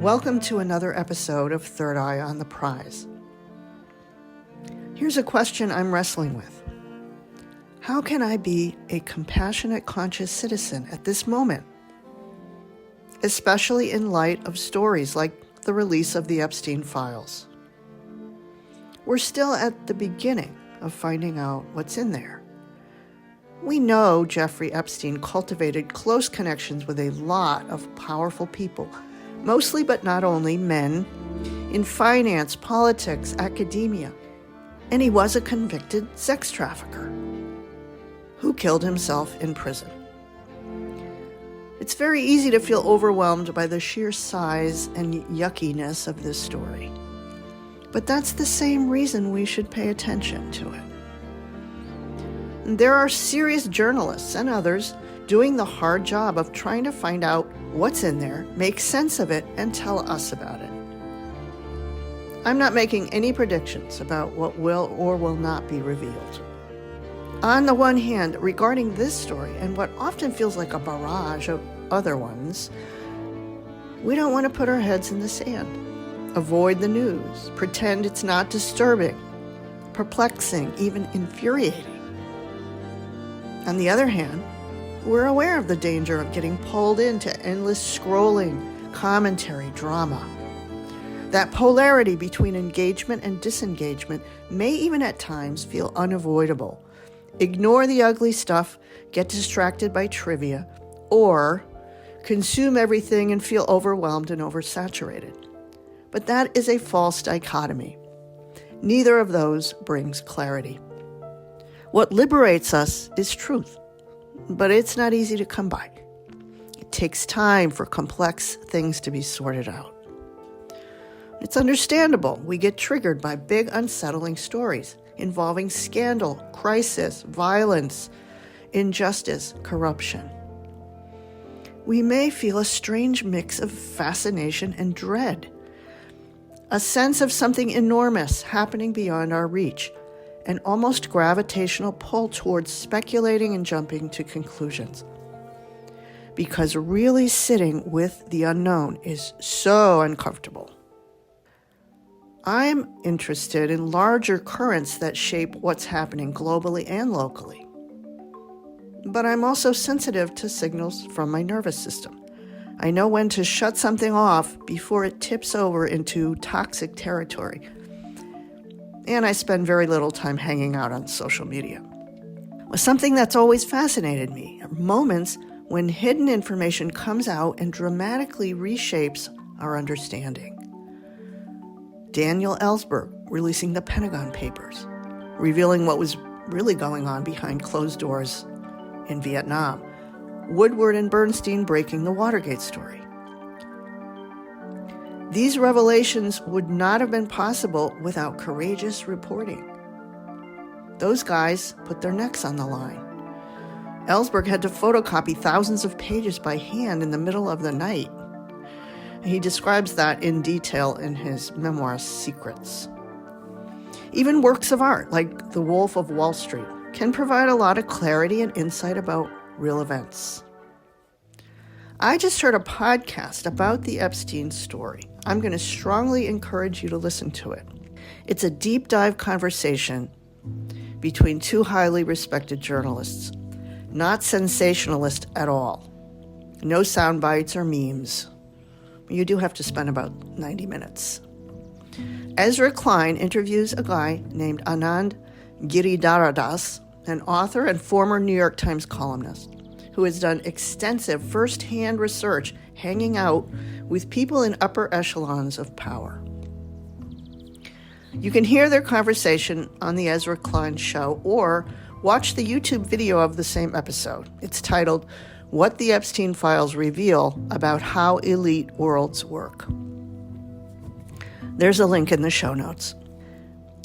Welcome to another episode of Third Eye on the Prize. Here's a question I'm wrestling with. How can I be a compassionate, conscious citizen at this moment? Especially in light of stories like the release of the Epstein Files. We're still at the beginning of finding out what's in there. We know Jeffrey Epstein cultivated close connections with a lot of powerful people, mostly but not only men, in finance, politics, academia, and he was a convicted sex trafficker who killed himself in prison. It's very easy to feel overwhelmed by the sheer size and yuckiness of this story. But that's the same reason we should pay attention to it. And there are serious journalists and others doing the hard job of trying to find out what's in there, make sense of it, and tell us about it. I'm not making any predictions about what will or will not be revealed. On the one hand, regarding this story and what often feels like a barrage of other ones, we don't want to put our heads in the sand, avoid the news, pretend it's not disturbing, perplexing, even infuriating. On the other hand, we're aware of the danger of getting pulled into endless scrolling, commentary, drama. That polarity between engagement and disengagement may even at times feel unavoidable. Ignore the ugly stuff, get distracted by trivia, or consume everything and feel overwhelmed and oversaturated. But that is a false dichotomy. Neither of those brings clarity. What liberates us is truth, but it's not easy to come by. It takes time for complex things to be sorted out. It's understandable we get triggered by big, unsettling stories involving scandal, crisis, violence, injustice, corruption. We may feel a strange mix of fascination and dread, a sense of something enormous happening beyond our reach, an almost gravitational pull towards speculating and jumping to conclusions. Because really sitting with the unknown is so uncomfortable. I'm interested in larger currents that shape what's happening globally and locally. But I'm also sensitive to signals from my nervous system. I know when to shut something off before it tips over into toxic territory. And I spend very little time hanging out on social media. Something that's always fascinated me are moments when hidden information comes out and dramatically reshapes our understanding. Daniel Ellsberg releasing the Pentagon Papers, revealing what was really going on behind closed doors in Vietnam. Woodward and Bernstein breaking the Watergate story. These revelations would not have been possible without courageous reporting. Those guys put their necks on the line. Ellsberg had to photocopy thousands of pages by hand in the middle of the night. He describes that in detail in his memoir, Secrets. Even works of art, like The Wolf of Wall Street, can provide a lot of clarity and insight about real events. I just heard a podcast about the Epstein story. I'm going to strongly encourage you to listen to it. It's a deep dive conversation between two highly respected journalists, not sensationalist at all. No sound bites or memes. You do have to spend about 90 minutes. Ezra Klein interviews a guy named Anand Giridharadas, an author and former New York Times columnist, who has done extensive first-hand research hanging out with people in upper echelons of power. You can hear their conversation on the Ezra Klein Show or watch the YouTube video of the same episode. It's titled, What the Epstein Files Reveal About How Elite Worlds Work. There's a link in the show notes.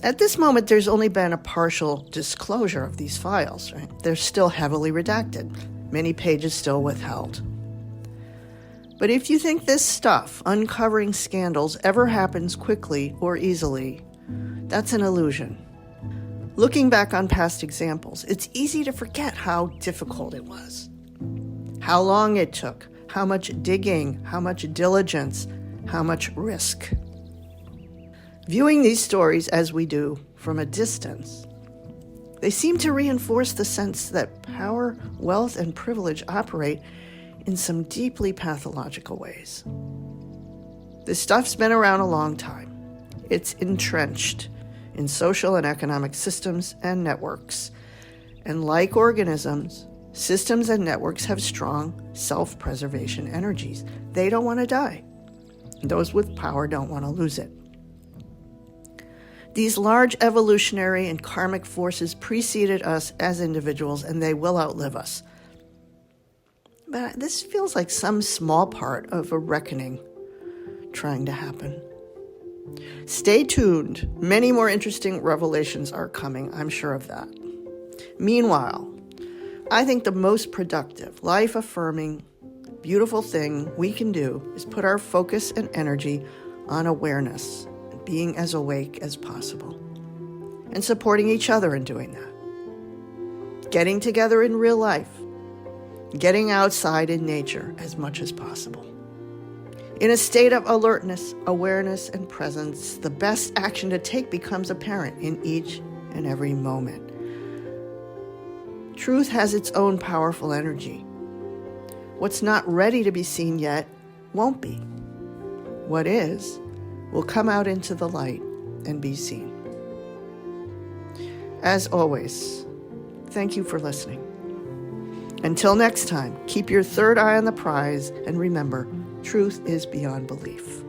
At this moment, there's only been a partial disclosure of these files, right? They're still heavily redacted, many pages still withheld. But if you think this stuff, uncovering scandals, ever happens quickly or easily, that's an illusion. Looking back on past examples, it's easy to forget how difficult it was. How long it took, how much digging, how much diligence, how much risk. Viewing these stories as we do from a distance, they seem to reinforce the sense that power, wealth, and privilege operate in some deeply pathological ways. This stuff's been around a long time. It's entrenched in social and economic systems and networks. And like organisms, systems and networks have strong self-preservation energies. They don't want to die. Those with power don't want to lose it. These large evolutionary and karmic forces preceded us as individuals, and they will outlive us. But this feels like some small part of a reckoning trying to happen. Stay tuned. Many more interesting revelations are coming, I'm sure of that. Meanwhile, I think the most productive, life-affirming, beautiful thing we can do is put our focus and energy on awareness, being as awake as possible, and supporting each other in doing that. Getting together in real life, getting outside in nature as much as possible. In a state of alertness, awareness, and presence, the best action to take becomes apparent in each and every moment. Truth has its own powerful energy. What's not ready to be seen yet won't be. What is will come out into the light and be seen. As always, thank you for listening. Until next time, keep your third eye on the prize, and remember, truth is beyond belief.